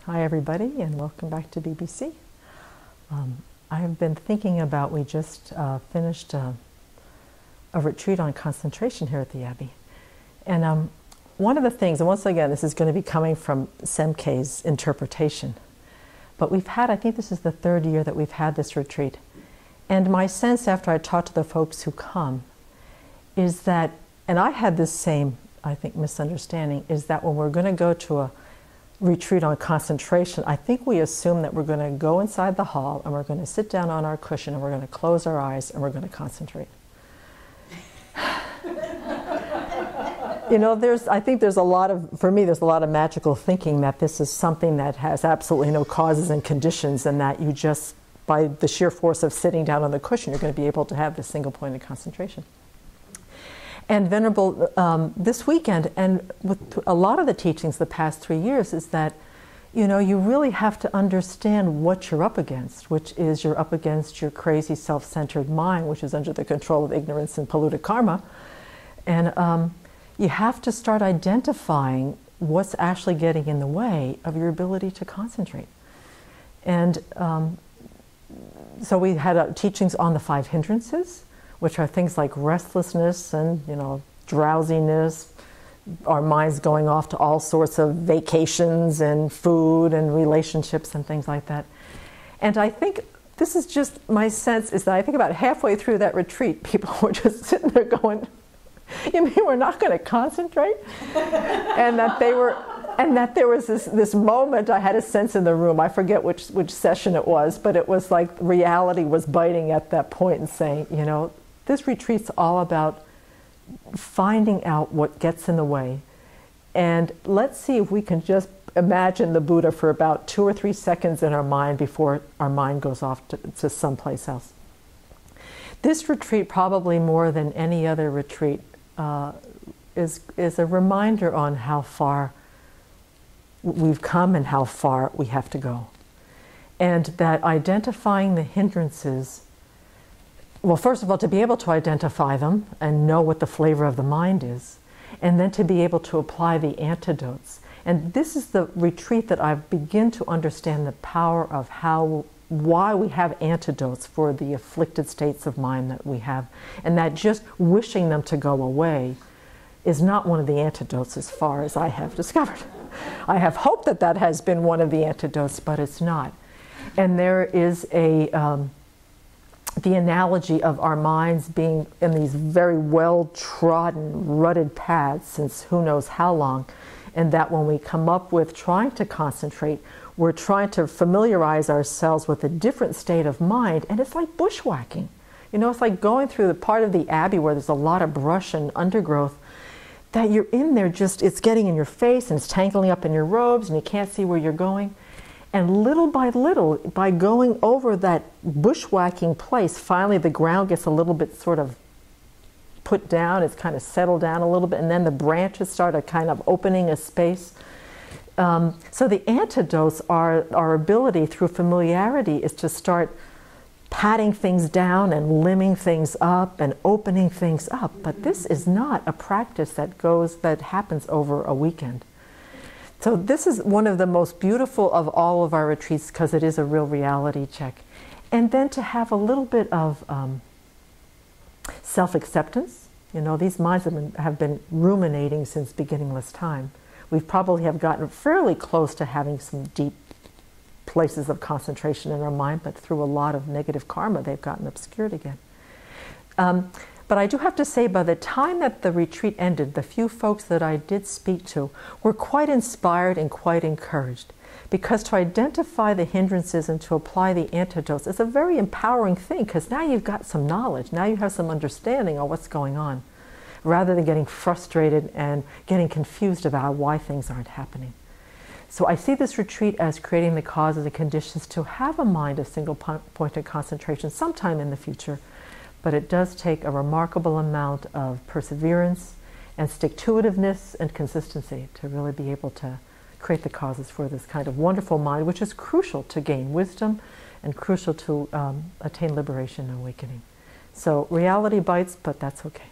Hi everybody, and welcome back to BBC. I have been thinking about, we just finished a retreat on concentration here at the Abbey. And one of the things, and once again, this is going to be coming from Semke's interpretation, but we've had, I think this is the third year that we've had this retreat. And my sense after I talk to the folks who come is that, and I had this same, I think, misunderstanding, is that when we're going to go to a retreat on concentration, I think we assume that we're going to go inside the hall and we're going to sit down on our cushion and we're going to close our eyes and we're going to concentrate. You know, I think there's a lot of, for me, there's a lot of magical thinking that this is something that has absolutely no causes and conditions, and that you just, by the sheer force of sitting down on the cushion, you're going to be able to have this single point of concentration. And Venerable, this weekend, and with a lot of the teachings the past 3 years, is that, you know, you really have to understand what you're up against, which is you're up against your crazy self-centered mind, which is under the control of ignorance and polluted karma. And you have to start identifying what's actually getting in the way of your ability to concentrate. And so we had teachings on the 5 hindrances, which are things like restlessness and, you know, drowsiness, our minds going off to all sorts of vacations and food and relationships and things like that. And I think this is just my sense, is that I think about halfway through that retreat, people were just sitting there going, "You mean we're not going to concentrate?" And that they were, and that there was this moment, I had a sense in the room, I forget which session it was, but it was like reality was biting at that point and saying, you know, this retreat's all about finding out what gets in the way. And let's see if we can just imagine the Buddha for about 2 or 3 seconds in our mind before our mind goes off to someplace else. This retreat, probably more than any other retreat, is a reminder on how far we've come and how far we have to go. And that identifying the hindrances, well, first of all, to be able to identify them and know what the flavor of the mind is, and then to be able to apply the antidotes. And this is the retreat that I've begun to understand the power of why we have antidotes for the afflicted states of mind that we have, and that just wishing them to go away is not one of the antidotes as far as I have discovered. I have hoped that that has been one of the antidotes, but it's not. And there is the analogy of our minds being in these very well-trodden, rutted paths since who knows how long, and that when we come up with trying to concentrate, we're trying to familiarize ourselves with a different state of mind, and it's like bushwhacking. You know, it's like going through the part of the Abbey where there's a lot of brush and undergrowth, that you're in there just, it's getting in your face and it's tangling up in your robes and you can't see where you're going. And little by little, by going over that bushwhacking place, finally the ground gets a little bit sort of put down, it's kind of settled down a little bit, and then the branches start kind of opening a space. So the antidotes are our ability through familiarity is to start patting things down and limbing things up and opening things up. But this is not a practice that happens over a weekend. So this is one of the most beautiful of all of our retreats because it is a real reality check. And then to have a little bit of self-acceptance. You know, these minds have been ruminating since beginningless time. We probably have gotten fairly close to having some deep places of concentration in our mind, but through a lot of negative karma, they've gotten obscured again. But I do have to say, by the time that the retreat ended, the few folks that I did speak to were quite inspired and quite encouraged, because to identify the hindrances and to apply the antidotes is a very empowering thing, because now you've got some knowledge, now you have some understanding of what's going on, rather than getting frustrated and getting confused about why things aren't happening. So I see this retreat as creating the causes and conditions to have a mind of single point of concentration sometime in the future. But it does take a remarkable amount of perseverance and stick-to-itiveness and consistency to really be able to create the causes for this kind of wonderful mind, which is crucial to gain wisdom and crucial to attain liberation and awakening. So reality bites, but that's okay.